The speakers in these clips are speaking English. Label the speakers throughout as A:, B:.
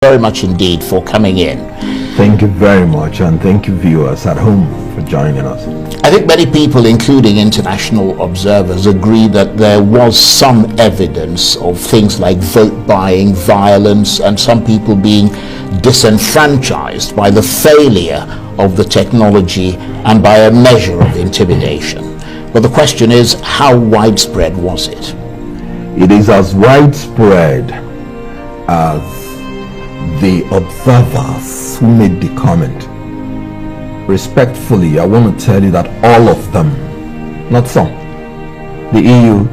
A: very much indeed for coming in.
B: Thank you very much, and thank you viewers at home for joining us.
A: I think many people, including international observers, agree that there was some evidence of things like vote buying, violence, and some people being disenfranchised by the failure of the technology and by a measure of intimidation. But the question is, how widespread was it?
B: It is as widespread as the observers who made the comment. Respectfully, I want to tell you that all of them, not some, the EU,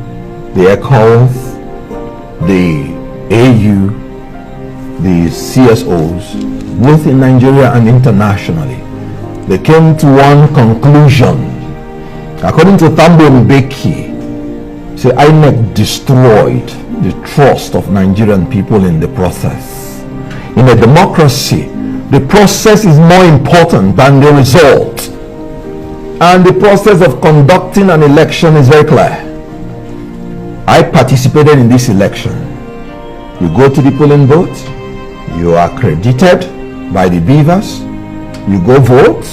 B: the ECOWAS, the AU, the CSOs, both in Nigeria and internationally, they came to one conclusion. According to Mbeki, say INEC destroyed the trust of Nigerian people in the process. In a democracy, the process is more important than the result. And the process of conducting an election is very clear. I participated in this election. You go to the polling booth, you are accredited by the beavers, you go vote.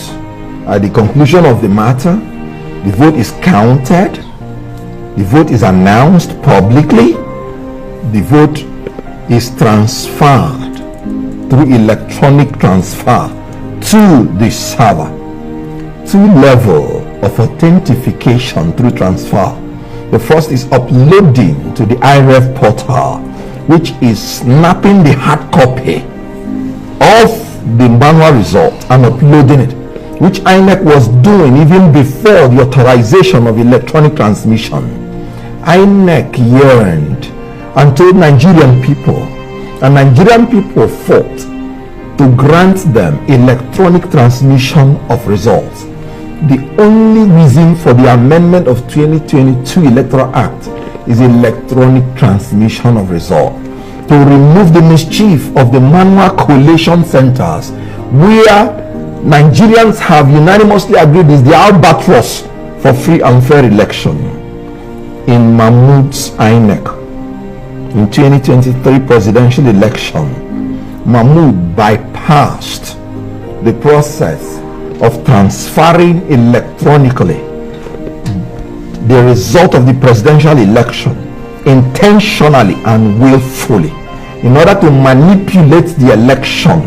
B: At the conclusion of the matter, the vote is counted, the vote is announced publicly, the vote is transferred through electronic transfer to the server. Two levels of authentication through transfer. The first is uploading to the IREF portal, which is snapping the hard copy of the manual result and uploading it, which INEC was doing even before the authorization of electronic transmission. INEC yearned and told Nigerian people, and Nigerian people fought to grant them electronic transmission of results. The only reason for the amendment of 2022 Electoral Act is electronic transmission of results, to remove the mischief of the manual collation centers, where Nigerians have unanimously agreed is the albatross for free and fair election. In Mahmoud's INEC, in 2023 presidential election, Mahmoud bypassed the process of transferring electronically the result of the presidential election intentionally and willfully in order to manipulate the election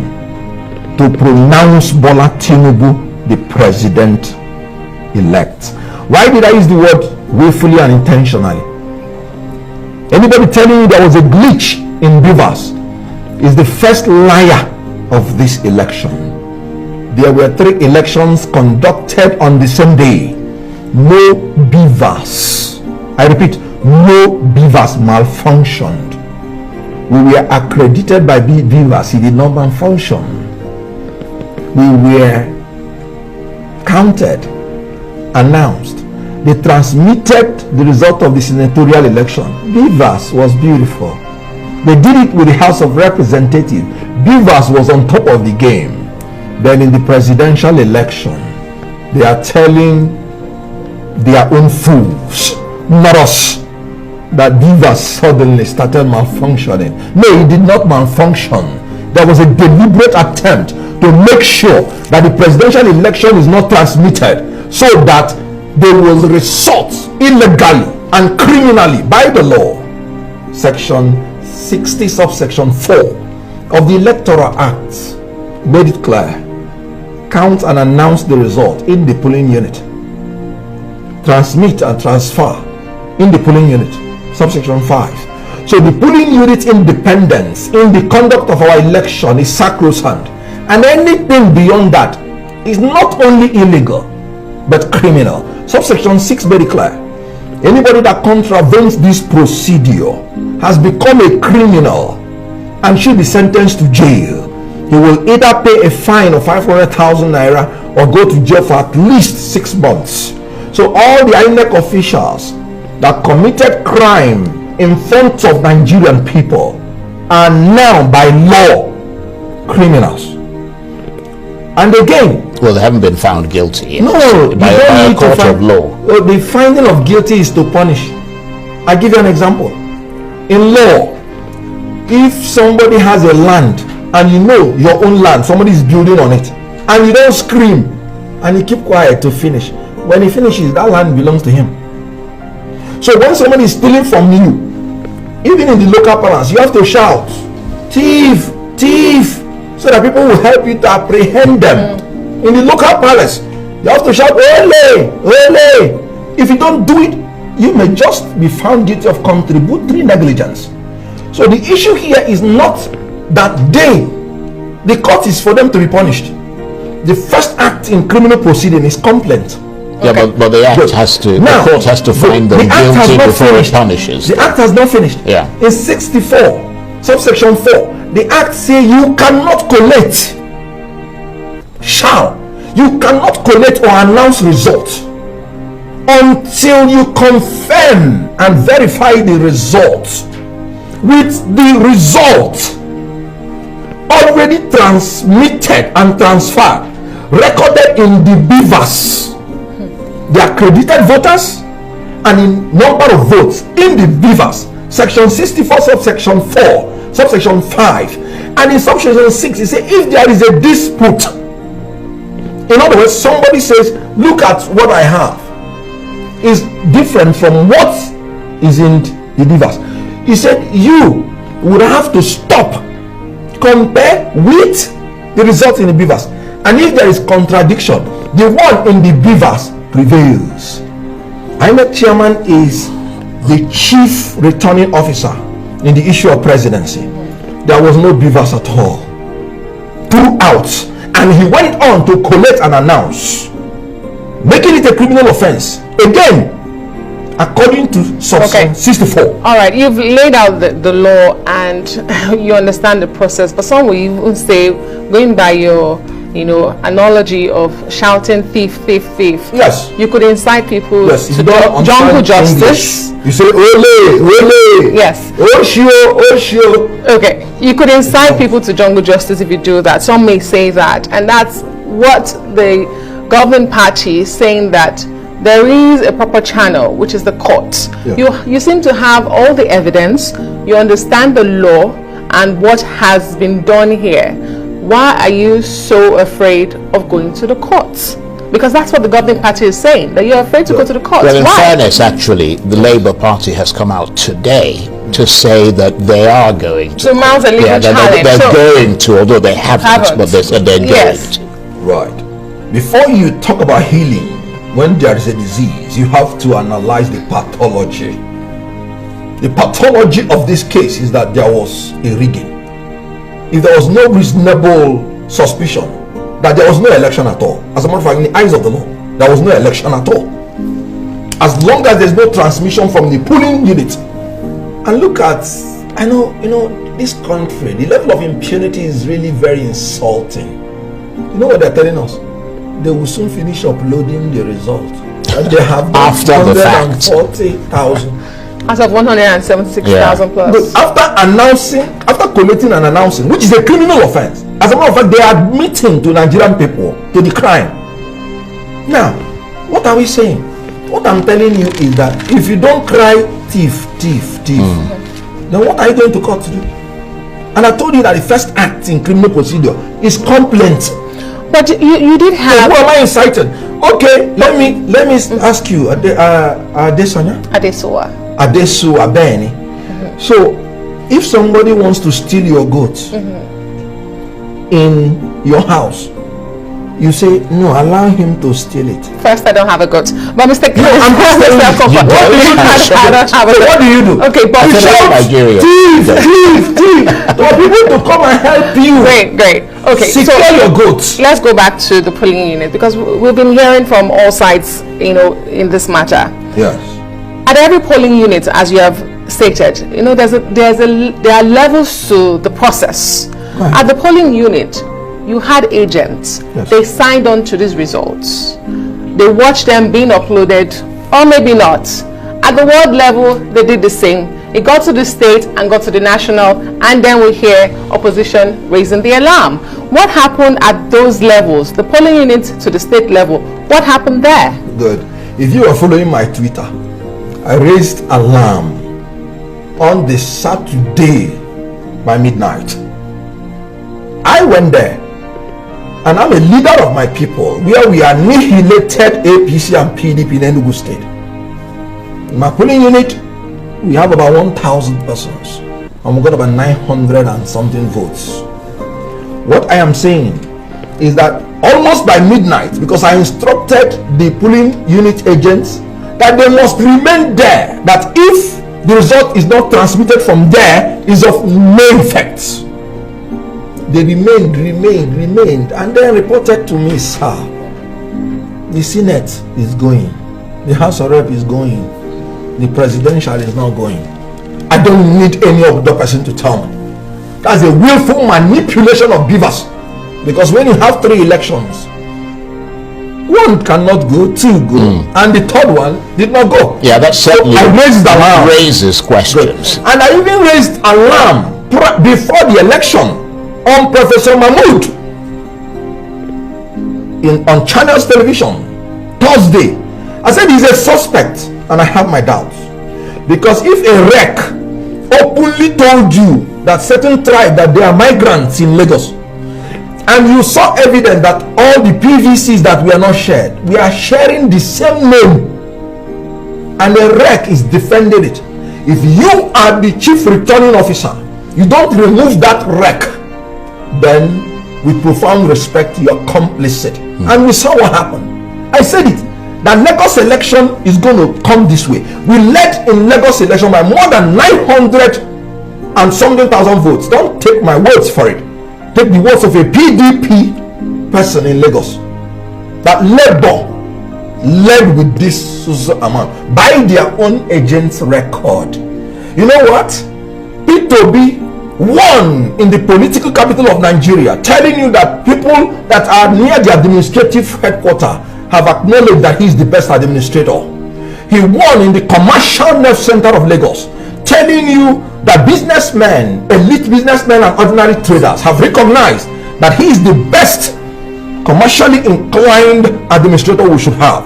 B: to pronounce Bola TINUBU the president-elect. Why did I use the word willfully and intentionally? Anybody telling you there was a glitch in beavers is the first liar of this election. There were 3 elections conducted on the same day. No beavers, I repeat, no beavers malfunctioned. We were accredited by beavers, it did not malfunction. We were counted, announced. They transmitted the result of the senatorial election. Beavers was beautiful. They did it with the House of Representatives. Beavers was on top of the game. Then in the presidential election, they are telling their own fools, not us, that Beavers suddenly started malfunctioning. No, it did not malfunction. There was a deliberate attempt to make sure that the presidential election is not transmitted, so that they will resort illegally and criminally by the law. Section 60 subsection 4 of the Electoral Act made it clear. Count and announce the result in the polling unit. Transmit and transfer in the polling unit. Subsection 5. So the polling unit independence in the conduct of our election is sacrosanct, and anything beyond that is not only illegal but criminal. Subsection 6 very clear. Anybody that contravenes this procedure has become a criminal and should be sentenced to jail. He will either pay a fine of 500,000 naira or go to jail for at least 6 months. So all the INEC officials that committed crime in front of Nigerian people are now by law criminals. And again,
A: well, they haven't been found guilty yet.
B: No,
A: by a court of law.
B: The finding of guilty is to punish. I give you an example. In law, if somebody has a land and you know your own land, somebody is building on it, and you don't scream and you keep quiet to finish. When he finishes, that land belongs to him. So when somebody is stealing from you, even in the local palace, you have to shout, thief, thief, so that people will help you to apprehend them. In the local palace, you have to shout, ole, ole. If you don't do it, you may just be found guilty of contributory negligence. So the issue here is not that the court is for them to be punished. The first act in criminal proceeding is complaint.
A: Yeah,
B: okay.
A: but the act has to,
B: now,
A: the court has to find them guilty before it punishes.
B: The act has not finished.
A: Yeah.
B: In 64, subsection 4, the act says you cannot collect, you cannot collect or announce results until you confirm and verify the results with the result already transmitted and transferred, recorded in the beavers, the accredited voters, and in number of votes in the beavers. Section 64, subsection 4, subsection 5, and in subsection 6, it says if there is a dispute, in other words, somebody says, look at what I have is different from what is in the beavers. He said you would have to stop, compare with the result in the beavers, and if there is contradiction, the one in the beavers prevails. INEC chairman is the chief returning officer in the issue of presidency. There was no beavers at all throughout, and he went on to collect and announce, making it a criminal offense again according to section 64.
C: All right, you've laid out the law and you understand the process, but some will even say, going by your analogy of shouting thief, thief, thief,
B: yes,
C: you could incite people
B: to
C: jungle justice.
B: You say ole, ole,
C: yes,
B: oshio, oshio.
C: Okay, you could incite people to jungle justice if you do that. Some may say that, and that's what the governing party is saying, that there is a proper channel, which is the courts. Yeah. You seem to have all the evidence, you understand the law and what has been done here. Why are you so afraid of going to the courts? Because that's what the governing party is saying, that you're afraid to go to the courts.
A: Well, in
C: Why?
A: fairness, actually, the Labour Party has come out today to say that they are going to
C: mount a legal challenge.
A: They're going to, although they haven't, but they said they're going to.
B: Right. Before you talk about healing, when there is a disease, you have to analyze the pathology. The pathology of this case is that there was a rigging. If there was no reasonable suspicion that there was no election at all, as a matter of fact, in the eyes of the law, there was no election at all, as long as there's no transmission from the polling unit. And look at, I know this country, the level of impunity is really very insulting. You know what they're telling us? They will soon finish uploading the result, and they have
A: after the fact
B: 140,000
C: out of 176,000 plus.
B: But after collecting and announcing, which is a criminal offense, as a matter of fact, they are admitting to Nigerian people to the crime. Now, what are we saying? What I'm telling you is that if you don't cry thief, thief, thief, then what are you going to court to do? And I told you that the first act in criminal procedure is complaint.
C: But you did have.
B: So who am I incited? Okay, let me ask you, Adesanya? Adesu Abeni. So if somebody wants to steal your goats in your house, you say no, allow him to steal it.
C: First, I don't have a goat, but Mr.
B: No, what do you do?
C: Okay, but
B: you shout thief. For people to come and help you.
C: Great. Okay,
B: secure your goats.
C: Let's go back to the polling unit, because we've been hearing from all sides, in this matter.
B: Yes.
C: At every polling unit, as you have stated, there are levels to the process.
B: Right.
C: At the polling unit, you had agents.
B: Yes.
C: They signed on to these results. They watched them being uploaded, or maybe not. At the world level, they did the same. It got to the state and got to the national, and then we hear opposition raising the alarm. What happened at those levels, the polling unit to the state level? What happened there?
B: Good. If you are following my Twitter, I raised alarm on the Saturday by midnight. I went there, and I'm a leader of my people, where we annihilated APC and PDP in Enugu State. In my polling unit, we have about 1,000 persons, and we got about 900 and something votes. What I am saying is that almost by midnight, because I instructed the polling unit agents that they must remain there, that if the result is not transmitted from there, is of no effect. They remained, and then reported to me, sir, the Senate is going, the House of Rep is going, the presidential is not going. I don't need any other person to tell me. That's a willful manipulation of beavers. Because when you have 3 elections, 1 cannot go, 2 go, and the 3rd one did not go.
A: Yeah, that's certainly
B: so I raised alarm.
A: Raises questions.
B: Good. And I even raised alarm before the election on Professor Mahmood on Channels Television Thursday. I said he's a suspect, and I have my doubts, because if a wreck openly told you that certain tribe that they are migrants in Lagos, and you saw evidence that all the PVCs that we are not shared, we are sharing the same name, and the wreck is defending it. If you are the chief returning officer, you don't remove that wreck, then with profound respect you are complicit. And we saw what happened. I said it, that Lagos election is going to come this way. We led in Lagos election by more than 900 and something thousand votes. Don't take my words for it. Take the words of a PDP person in Lagos, that Labour led with this amount by their own agent's record. You know what? P2B won in the political capital of Nigeria, telling you that people that are near the administrative headquarters have acknowledged that he is the best administrator. He won in the commercial nerve center of Lagos, telling you that businessmen, elite businessmen and ordinary traders have recognized that he is the best commercially inclined administrator we should have.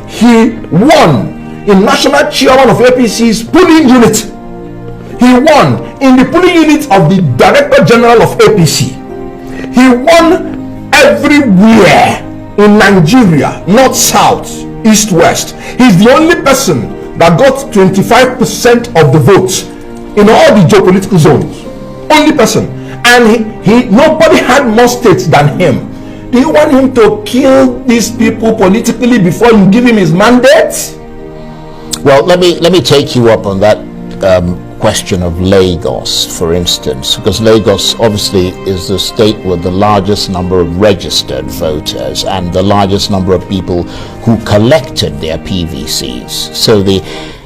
B: He won in national chairman of APC's polling unit. He won in the polling unit of the director general of APC. He won everywhere in Nigeria, north, south, east, west. He's the only person that got 25% of the votes in all the geopolitical zones. Only person. And he nobody had more states than him. Do you want him to kill these people politically before you give him his mandate?
A: Well, let me take you up on that question of Lagos, for instance, because Lagos obviously is the state with the largest number of registered voters and the largest number of people who collected their PVCs. So the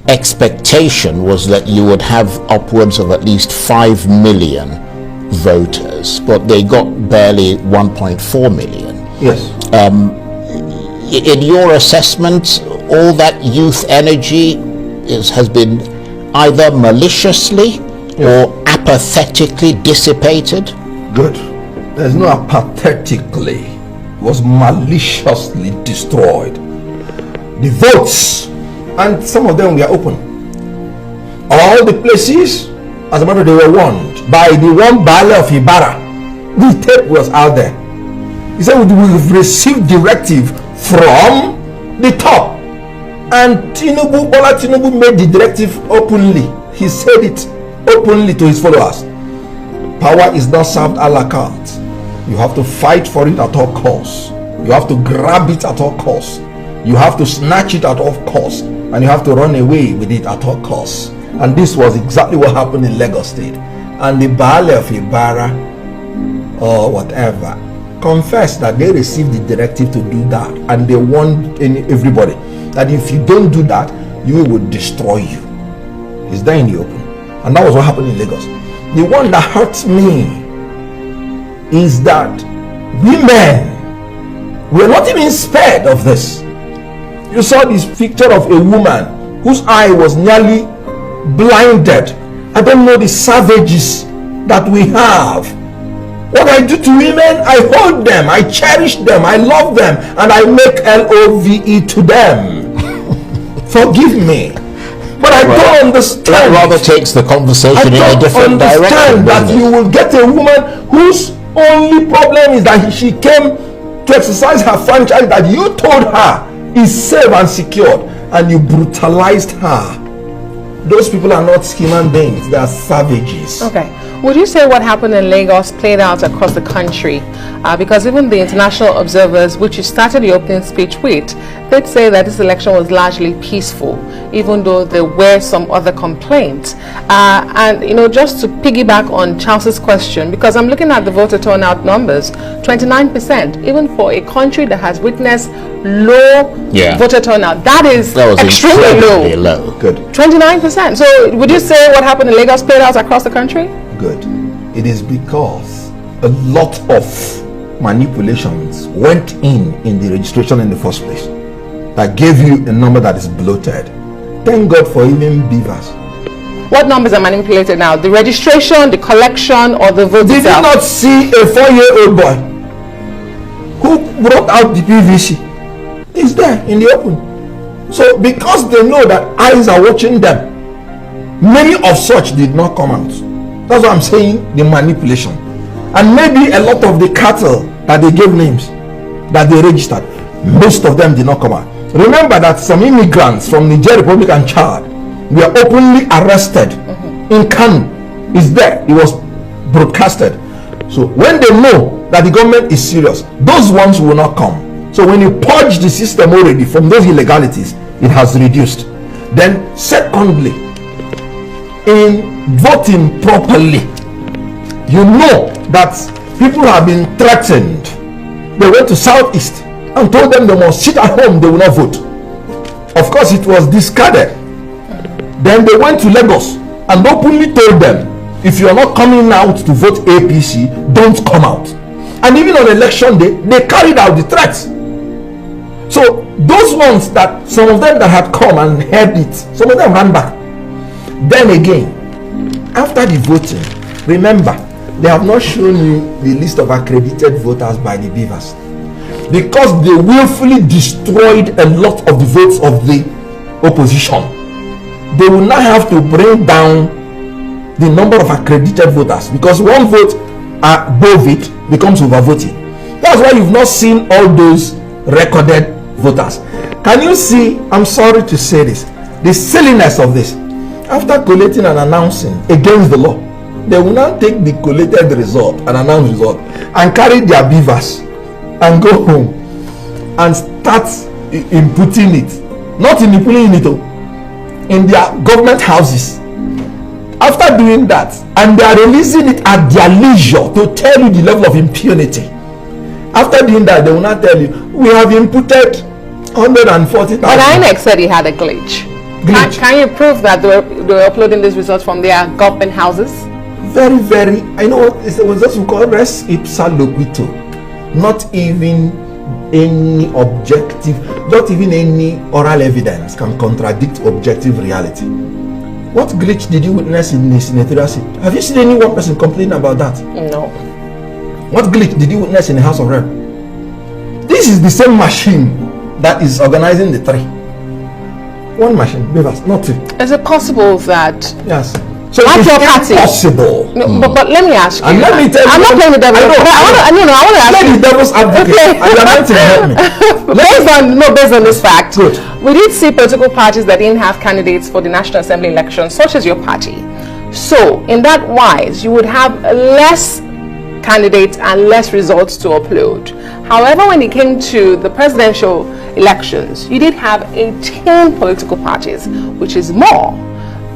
A: expectation was that you would have upwards of at least 5 million voters, but they got barely 1.4 million.
B: Yes.
A: In your assessment, all that youth energy has been either maliciously or apathetically dissipated?
B: Good. There's no apathetically. It was maliciously destroyed. The votes, and some of them were open. All the places, as a matter of fact, they were warned by the one Baale of Ibarra. The tape was out there. He said, we've received directive from the top. And Bola Tinubu made the directive openly. He said it openly to his followers. Power is not served a la carte. You have to fight for it at all costs. You have to grab it at all costs. You have to snatch it at all costs. And you have to run away with it at all costs. And this was exactly what happened in Lagos State. And the Baale of Ibarra or whatever confessed that they received the directive to do that, and they warned everybody that if you don't do that, we will destroy you. It's there in the open. And that was what happened in Lagos. The one that hurts me is that women were not even spared of this. You saw this picture of a woman whose eye was nearly blinded. I don't know the savages that we have. What I do to women, I hold them, I cherish them, I love them, and I make LOVE to them. Forgive me, but I don't understand.
A: That rather takes the conversation in a different direction.
B: I don't understand that you will get a woman whose only problem is that she came to exercise her franchise that you told her is safe and secured, and you brutalized her. Those people are not human beings, they are savages.
C: Okay. Would you say what happened in Lagos played out across the country? Because even the international observers, which you started your opening speech with, they'd say that this election was largely peaceful, even though there were some other complaints. And, you know, just to piggyback on Charles's question, because I'm looking at the voter turnout numbers, 29%, even for a country that has witnessed low voter turnout, that was extremely low.
B: Good.
C: 29%. So would you say what happened in Lagos played out across the country?
B: Good. It is because a lot of manipulations went in the registration in the first place that gave you a number that is bloated. Thank God for even beavers.
C: What numbers are manipulated now? The registration, the collection, or the vote
B: Did
C: itself?
B: you not see a 4-year-old boy who brought out the PVC? It's there in the open. So because they know that eyes are watching them, many of such did not come out. That's what I'm saying, the manipulation. And maybe a lot of the cattle that they gave names, that they registered, most of them did not come out. Remember that some immigrants from Niger Republic and Chad were openly arrested in Kano. It's there. It was broadcasted. So when they know that the government is serious, those ones will not come. So when you purge the system already from those illegalities, it has reduced. Then secondly, in voting properly, you know that people have been threatened. They went to Southeast and told them they must sit at home, they will not vote. Of course, it was discarded. Then they went to Lagos and openly told them, if you are not coming out to vote APC, don't come out. And even on election day, they carried out the threats. So those ones that, some of them that had come and heard it, some of them ran back. Then again, after the voting, remember, they have not shown you the list of accredited voters by the beavers, because they willfully destroyed a lot of the votes of the opposition. They will now have to bring down the number of accredited voters, because one vote above it becomes overvoting. That's why you've not seen all those recorded voters. Can you see, I'm sorry to say this, the silliness of this? After collating and announcing against the law, they will now take the collated result and announced result and carry their beavers and go home and start inputting it, not inputting it in their government houses. After doing that, and they are releasing it at their leisure to tell you the level of impunity. After doing that, they will not tell you, we have inputted 140,000.
C: But INEC said he had a glitch. Can you prove that they were uploading these results from their government houses?
B: Very, very. I know it was just called res ipsa loquito. Not even any objective, not even any oral evidence can contradict objective reality. What glitch did you witness in the senatorial seat? Have you seen any one person complain about that?
C: No.
B: What glitch did you witness in the House of Rep? This is the same machine that is organizing the three. One machine, beavers, not two.
C: Is it possible that?
B: Yes. So
C: it's
B: possible.
C: No, but let me ask you.
B: And let me tell you.
C: I'm not playing the devil. I want to ask
B: you. Let the devil's advocate.
C: Okay.
B: And you're meant to help me.
C: based on this fact.
B: Good.
C: We did see political parties that didn't have candidates for the National Assembly election, such as your party. So, in that wise, you would have less candidates and less results to upload. However, when it came to the presidential elections, you did have 18 political parties, which is more.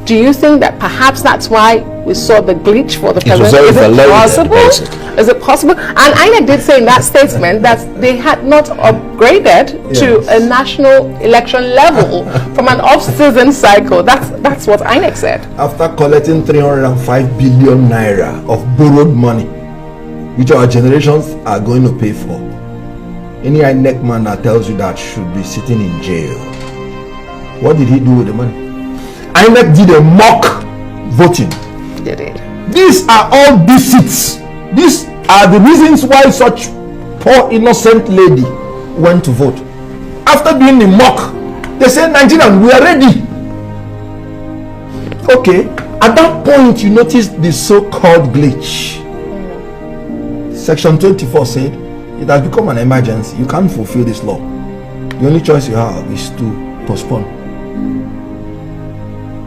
C: Do you think that perhaps that's why we saw the glitch for the president? Is it possible? Basically. Is it possible? And INEC did say in that statement that they had not upgraded to a national election level from an off-season cycle. That's what INEC said.
B: After collecting 305 billion naira of borrowed money, which our generations are going to pay for, any INEC man that tells you that should be sitting in jail. What did he do with the money? INEC did a mock voting.
C: They did.
B: These are all deceits. These are the reasons why such poor innocent lady went to vote. After doing the mock, they said, Nigerian, we are ready. Okay, at that point you notice the so-called glitch. Section 24 said it has become an emergency. You can't fulfill this law. The only choice you have is to postpone.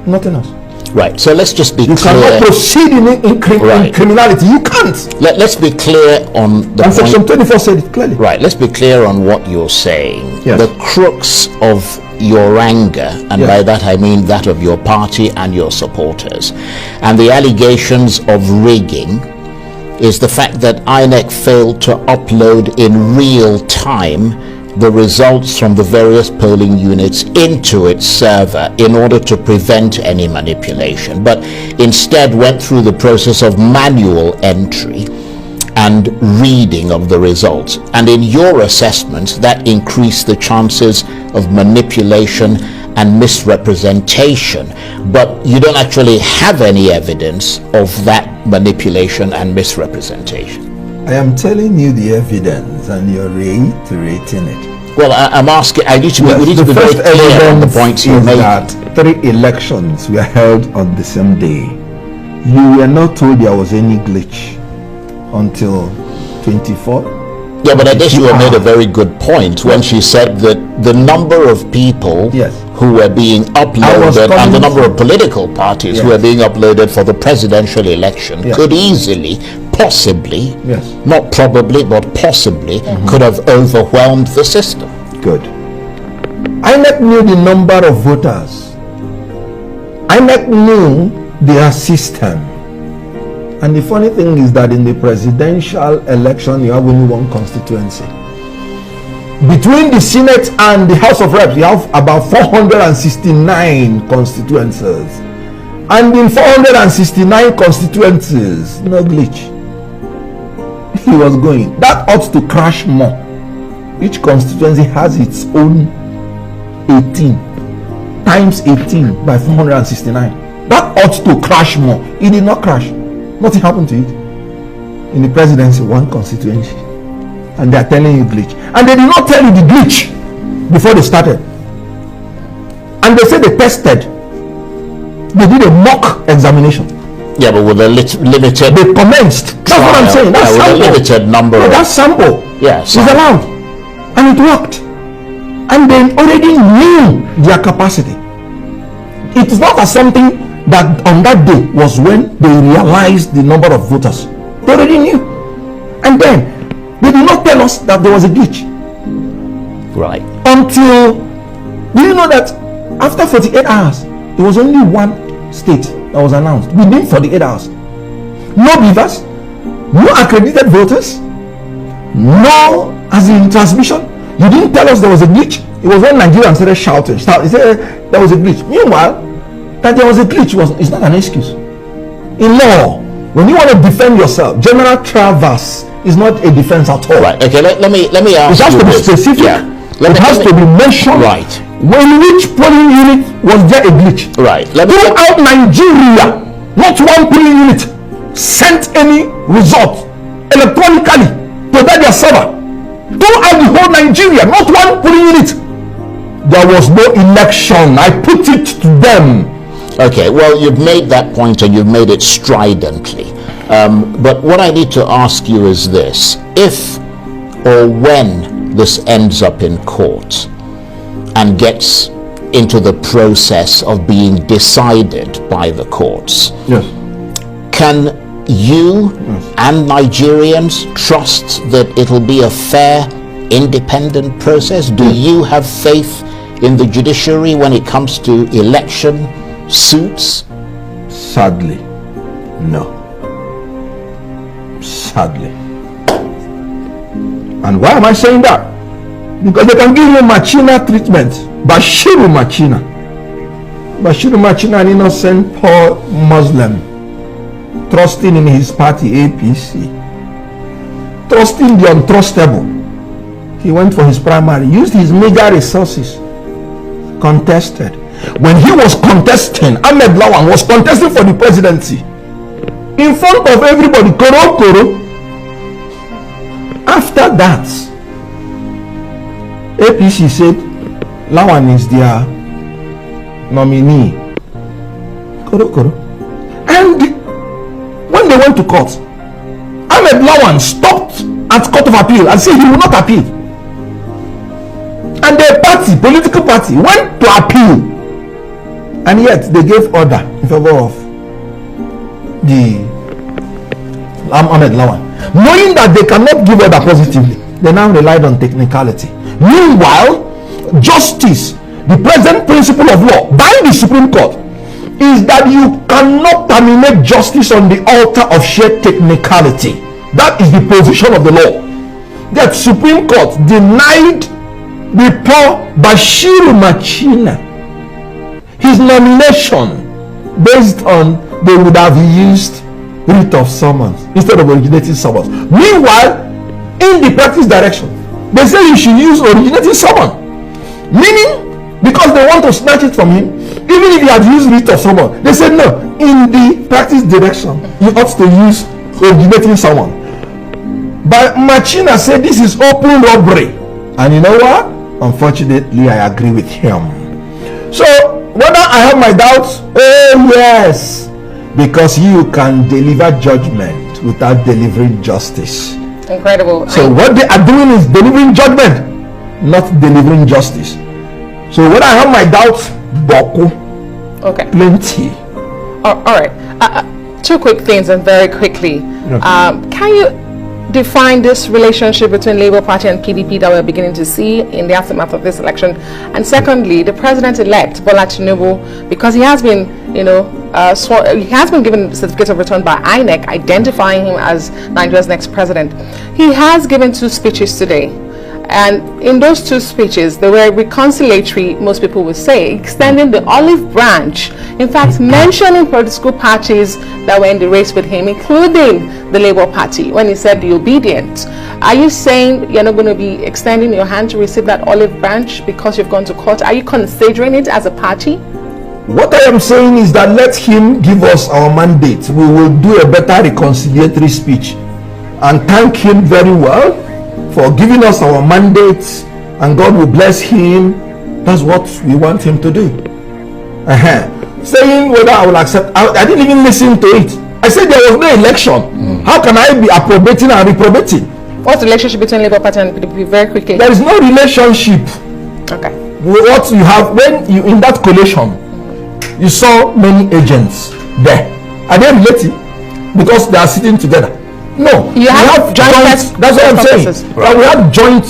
B: Nothing else.
A: Right. So let's just be
B: You
A: clear.
B: cannot proceed in criminality. You can't.
A: Let's be clear on the
B: And
A: point.
B: Section 24 said it clearly.
A: Right. Let's be clear on what you're saying.
B: Yes.
A: The crux of your anger, and
B: Yes.
A: by that I mean that of your party and your supporters, and the allegations of rigging, is the fact that INEC failed to upload in real time the results from the various polling units into its server in order to prevent any manipulation, but instead went through the process of manual entry and reading of the results. And in your assessment, that increased the chances of manipulation and misrepresentation, but you don't actually have any evidence of that manipulation and misrepresentation.
B: I am telling you the evidence and you're reiterating it.
A: Well, I'm asking, we need to
B: The
A: be very
B: first
A: clear on the
B: evidence
A: points you're
B: is
A: making.
B: that 3 elections were held on the same day. You were not told there was any glitch until 24.
A: Yeah, but I guess you have made a very good point when she said that the number of people
B: Yes.
A: who were being uploaded and the
B: coming
A: number of
B: from-
A: political parties who
B: Yes.
A: were being uploaded for the presidential election
B: Yes.
A: could easily, possibly,
B: Yes.
A: not probably, but possibly, could have overwhelmed the system.
B: Good. INEC knew the number of voters. INEC knew their system. And the funny thing is that in the presidential election, you have only one constituency. Between the Senate and the House of Reps, you have about 469 constituencies. And in 469 constituencies, no glitch. He was going. That ought to crash more. Each constituency has its own 18 times 18 by 469. That ought to crash more. It did not crash. Nothing happened to it. In the presidency, one constituency. And they are telling you glitch. And they did not tell you the glitch before they started. And they said they tested. They did a mock examination.
A: Yeah, but with a limited
B: They commenced. That's what I'm saying. That's
A: with a
B: sample.
A: limited number
B: No,
A: of...
B: that sample
A: Yes.
B: is allowed. And it worked. And they already knew their capacity. It is not as something that on that day was when they realized the number of voters. They already knew. And then they did not tell us that there was a glitch
A: Right.
B: until, do you know that after 48 hours there was only one state that was announced within 48 hours. No beavers, no accredited voters, no as in transmission. You didn't tell us there was a glitch. It was when Nigerians started shouting. He said there was a glitch. Meanwhile, that there was a glitch is not an excuse. In law, when you want to defend yourself, general traverse is not a defense at all.
A: Right. Okay. Let me ask
B: It has
A: you
B: to be
A: this.
B: specific.
A: Yeah.
B: It has to be mentioned.
A: Right.
B: When which polling unit was there a glitch?
A: Right.
B: Throughout Nigeria, not one polling unit sent any result electronically to their server. Throughout the whole Nigeria, not one polling unit. There was no election. I put it to them.
A: Okay, well, you've made that point and you've made it stridently. But what I need to ask you is this. If or when this ends up in court and gets into the process of being decided by the courts,
B: Yes.
A: can you and Nigerians trust that it'll be a fair, independent process? Do you have faith in the judiciary when it comes to election suits?
B: Sadly, no. Sadly. And why am I saying that? Because they can give you Machina treatment. Bashiru Machina. Bashiru Machina, an innocent poor Muslim, trusting in his party APC, trusting the untrustable. He went for his primary, used his meager resources, contested. When he was contesting, Ahmed Lawan was contesting for the presidency in front of everybody. Koro. After that, APC said Lawan is their nominee. Koro. And when they went to court, Ahmed Lawan stopped at Court of Appeal and say he will not appeal. And the party, political party, went to appeal, and yet they gave order in favor of the Ahmed Lawan, knowing that they cannot give order positively. They now relied on technicality. Meanwhile, justice, the present principle of law by the Supreme Court, is that you cannot terminate justice on the altar of sheer technicality. That is the position of the law. That Supreme Court denied the poor Bashir Machina his nomination based on they would have used writ of summons instead of originating summons. Meanwhile, in the practice direction, they say you should use originating summons, meaning because they want to snatch it from him, even if he had used writ of summons, they said no, in the practice direction you ought to use originating summons. But Machina said this is open robbery, and you know what? Unfortunately, I agree with him. So whether I have my doubts, oh yes, because you can deliver judgment without delivering justice.
C: Incredible.
B: So what they are doing is delivering judgment, not delivering justice. So whether I have my doubts, Boku,
C: okay,
B: plenty.
C: All right. Two quick things and very quickly.
B: Okay.
C: Can you define this relationship between Labour Party and PDP that we're beginning to see in the aftermath of this election? And secondly, the president-elect Bola Tinubu, because he has been, he has been given a certificate of return by INEC, identifying him as Nigeria's next president. He has given 2 speeches today. And in those 2 speeches, they were reconciliatory, most people would say, extending the olive branch, in fact, mentioning political parties that were in the race with him, including the Labour Party, when he said the obedient. Are you saying you're not going to be extending your hand to receive that olive branch because you've gone to court? Are you considering it as a party?
B: What I am saying is that let him give us our mandate. We will do a better reconciliatory speech and thank him very well for giving us our mandates, and God will bless him. That's what we want him to do. Saying whether I will accept, I didn't even listen to it. I said there was no election. How can I be approbating and reprobating?
C: What's the relationship between Labour Party and PDP? Very quickly.
B: There is no relationship.
C: Okay.
B: What you have, when you in that collation, you saw many agents there. Are they related? Because they are sitting together. No,
C: you have joint
B: that's what I'm saying. Right. We have joint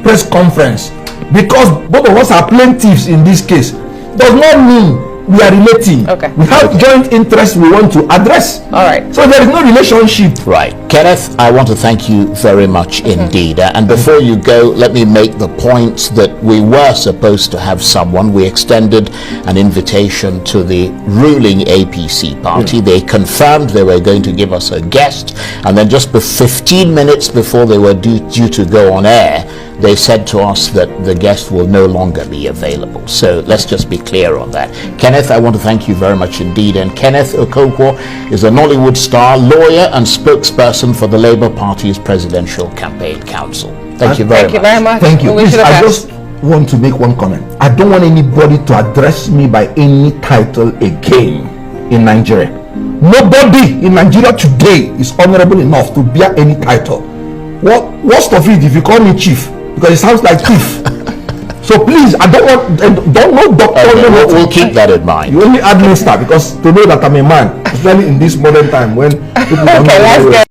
B: press conference because both of us are plaintiffs in this case. Does not mean we are relating.
C: Okay.
B: We have joint interests we want to address.
C: All right.
B: So there is no relationship.
A: Right. Kenneth, I want to thank you very much indeed. And before you go, let me make the point that we were supposed to have someone. We extended an invitation to the ruling APC party. They confirmed they were going to give us a guest. And then just 15 minutes before they were due to go on air, they said to us that the guest will no longer be available. So let's just be clear on that. Kenneth, I want to thank you very much indeed. And Kenneth Okonkwo is a Nollywood star, lawyer and spokesperson for the Labour Party's Presidential Campaign Council. Thank you very much.
B: Thank you. Please, I just want to make one comment. I don't want anybody to address me by any title again in Nigeria. Nobody in Nigeria today is honorable enough to bear any title. Worst of it, if you call me chief, because it sounds like thief. So please, I don't know doctor.
A: Okay, we'll keep that in mind.
B: You only add minister because to know that I'm a man, especially in this modern time when people don't know.